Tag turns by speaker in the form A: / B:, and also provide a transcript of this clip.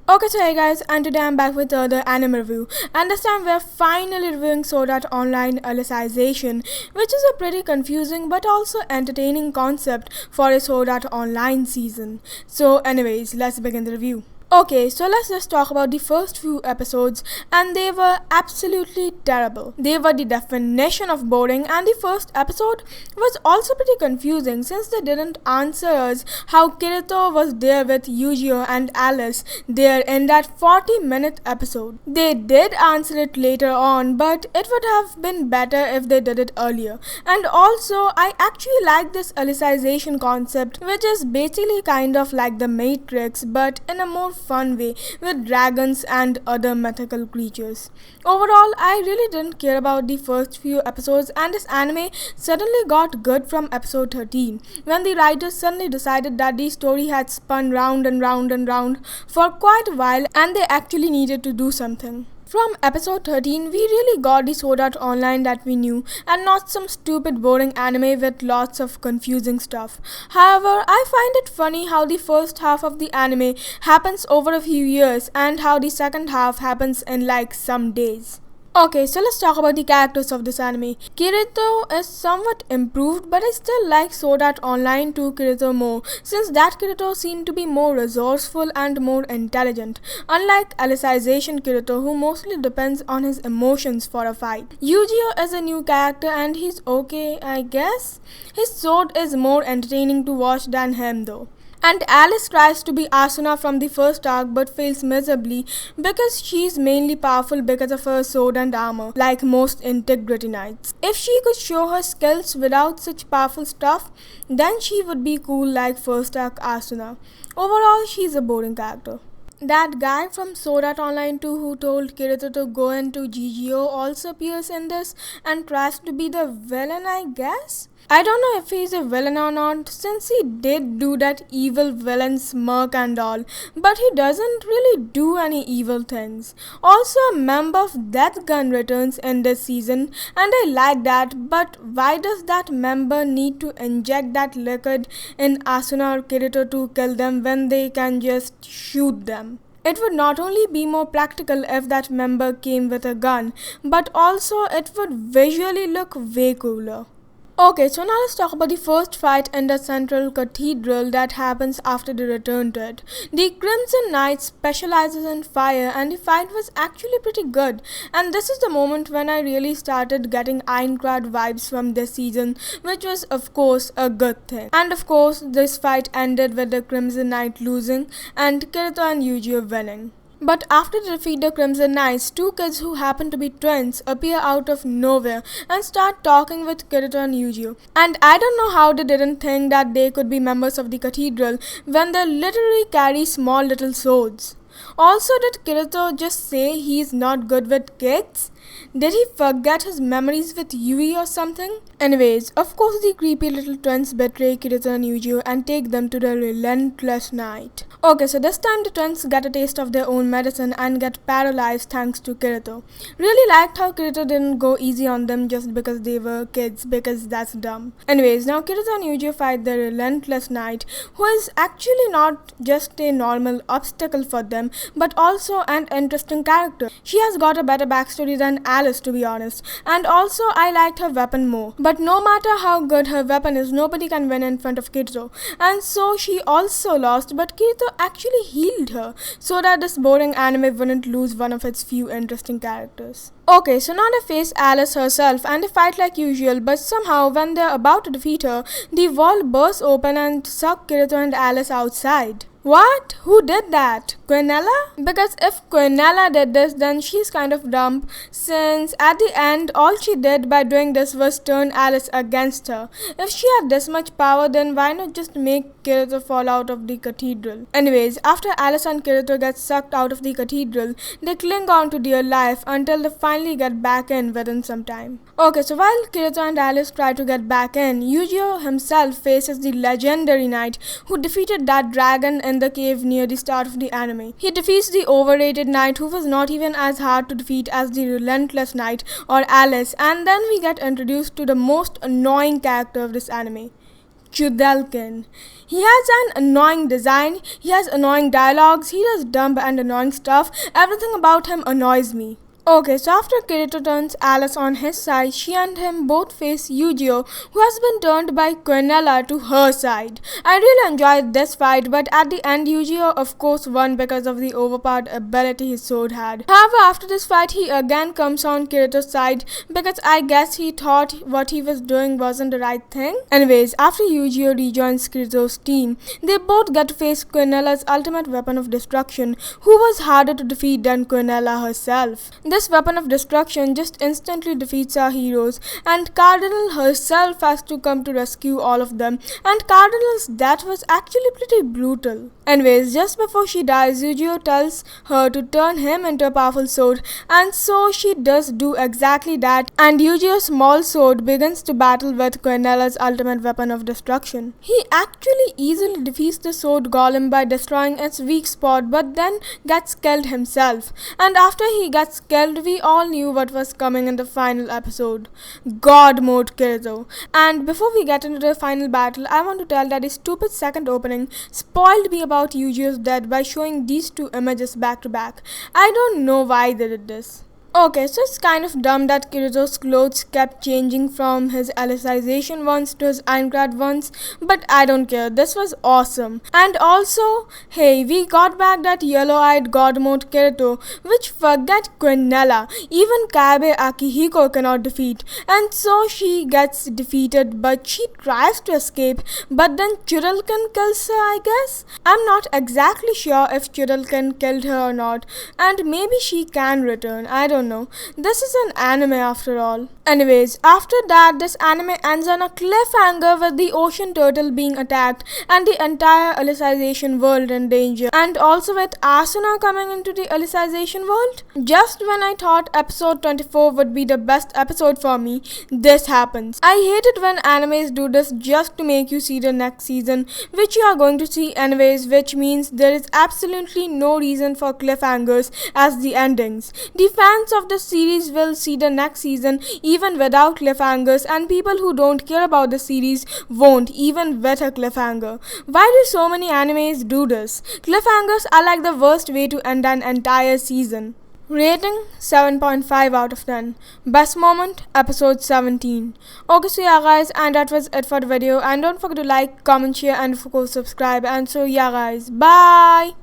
A: Okay, so hey guys, and today I'm back with another anime review, and this time we're finally reviewing Sword Art Online Alicization, which is a pretty confusing but also entertaining concept for a Sword Art Online season. So anyways, let's begin the review. Okay, so let's just talk about the first few episodes, and they were absolutely terrible. They were the definition of boring, and the first episode was also pretty confusing since they didn't answer us how Kirito was there with Yujiro and Alice there in that 40-minute episode. They did answer it later on, but it would have been better if they did it earlier. And also, I actually like this Alicization concept, which is basically kind of like the Matrix, but in a more fun way with dragons and other mythical creatures. Overall, I really didn't care about the first few episodes, and this anime suddenly got good from episode 13 when the writers suddenly decided that the story had spun round and round and round for quite a while and they actually needed to do something. From episode 13, we really got the Sword Art Online that we knew and not some stupid boring anime with lots of confusing stuff. However, I find it funny how the first half of the anime happens over a few years and how the second half happens in like some days. Okay, so let's talk about the characters of this anime. Kirito is somewhat improved, but I still like Sword Art Online 2 Kirito more, since that Kirito seemed to be more resourceful and more intelligent, unlike Alicization Kirito, who mostly depends on his emotions for a fight. Yujiro is a new character and he's okay, I guess. His sword is more entertaining to watch than him though. And Alice tries to be Asuna from the first arc but fails miserably because she's mainly powerful because of her sword and armor, like most Integrity Knights. If she could show her skills without such powerful stuff, then she would be cool like first arc Asuna. Overall, she's a boring character. That guy from Sword Art Online 2 who told Kirito to go into GGO also appears in this and tries to be the villain, I guess? I don't know if he's a villain or not, since he did do that evil villain smirk and all, but he doesn't really do any evil things. Also, a member of Death Gun returns in this season, and I like that, but why does that member need to inject that liquid in Asuna or Kirito to kill them when they can just shoot them? It would not only be more practical if that member came with a gun, but also it would visually look way cooler. Okay, so now let's talk about the first fight in the central cathedral that happens after the return to it. The Crimson Knight specializes in fire and the fight was actually pretty good. And this is the moment when I really started getting Ironclad vibes from this season, which was of course a good thing. And of course, this fight ended with the Crimson Knight losing and Kirito and Yujiro winning. But after they defeat the Crimson Knights, two kids who happen to be twins appear out of nowhere and start talking with Kirito and Yujiro. And I don't know how they didn't think that they could be members of the cathedral when they literally carry small little swords. Also, did Kirito just say he's not good with kids? Did he forget his memories with Yui or something? Anyways, of course the creepy little twins betray Kirito and Yujiro and take them to the Relentless Knight. Okay, so this time the twins get a taste of their own medicine and get paralyzed thanks to Kirito. Really liked how Kirito didn't go easy on them just because they were kids, because that's dumb. Anyways, now Kirito and Yujiro fight the Relentless Knight, who is actually not just a normal obstacle for them, but also an interesting character. She has got a better backstory than Alice, to be honest, and also I liked her weapon more. But no matter how good her weapon is, nobody can win in front of Kirito, and so she also lost, but Kirito actually healed her so that this boring anime wouldn't lose one of its few interesting characters. Okay, so now they face Alice herself and they fight like usual, but somehow when they're about to defeat her, the wall bursts open and suck Kirito and Alice outside. What? Who did that? Quinella? Because if Quinella did this, then she's kind of dumb, since at the end, all she did by doing this was turn Alice against her. If she had this much power, then why not just make Kirito fall out of the cathedral? Anyways, after Alice and Kirito get sucked out of the cathedral, they cling on to dear life until they finally get back in within some time. Okay, so while Kirito and Alice try to get back in, Yujiro himself faces the legendary knight who defeated that dragon in the cave near the start of the anime. He defeats the overrated knight who was not even as hard to defeat as the Relentless Knight or Alice, and then we get introduced to the most annoying character of this anime, Chudelkin. He has an annoying design, he has annoying dialogues, he does dumb and annoying stuff. Everything about him annoys me. Okay, so after Kirito turns Alice on his side, she and him both face Yu-Gi-Oh, who has been turned by Quinella to her side. I really enjoyed this fight, but at the end Yu-Gi-Oh of course won because of the overpowered ability his sword had. However, after this fight he again comes on Kirito's side because I guess he thought what he was doing wasn't the right thing. Anyways, after Yu-Gi-Oh rejoins Kirito's team, they both get to face Quinella's ultimate weapon of destruction, who was harder to defeat than Quinella herself. This weapon of destruction just instantly defeats our heroes, and Cardinal herself has to come to rescue all of them, and Cardinal's death was actually pretty brutal. Anyways, just before she dies, Yu-Gi-Oh tells her to turn him into a powerful sword, and so she does do exactly that, and Yu-Gi-Oh's small sword begins to battle with Quinella's ultimate weapon of destruction. He actually easily defeats the sword golem by destroying its weak spot, but then gets killed himself, and after he gets killed, we all knew what was coming in the final episode. God mode Kirito. And before we get into the final battle, I want to tell that the stupid second opening spoiled me about Yu-Gi-Oh's death by showing these two images back to back. I don't know why they did this. Okay, so it's kind of dumb that Kirito's clothes kept changing from his Alicization ones to his Ironclad ones, but I don't care, this was awesome. And also, hey, we got back that yellow-eyed god mode Kirito, which forget Quinella, even Kaibe Akihiko cannot defeat, and so she gets defeated, but she tries to escape, but then Chudelkin kills her, I guess? I'm not exactly sure if Chudelkin killed her or not, and maybe she can return, I don't know. This is an anime after all. Anyways, after that, this anime ends on a cliffhanger with the ocean turtle being attacked and the entire Alicization world in danger, and also with Asuna coming into the Alicization world. Just when I thought episode 24 would be the best episode for me, this happens. I hate it when animes do this just to make you see the next season, which you are going to see anyways, which means there is absolutely no reason for cliffhangers as the endings. The fans of the series will see the next season even without cliffhangers, and people who don't care about the series won't even with a cliffhanger. Why do so many animes do this? Cliffhangers are like the worst way to end an entire season. Rating 7.5 out of 10. Best moment, episode 17. Okay, so yeah guys, and that was it for the video, and don't forget to like, comment, share, and of course subscribe, and so yeah guys, bye.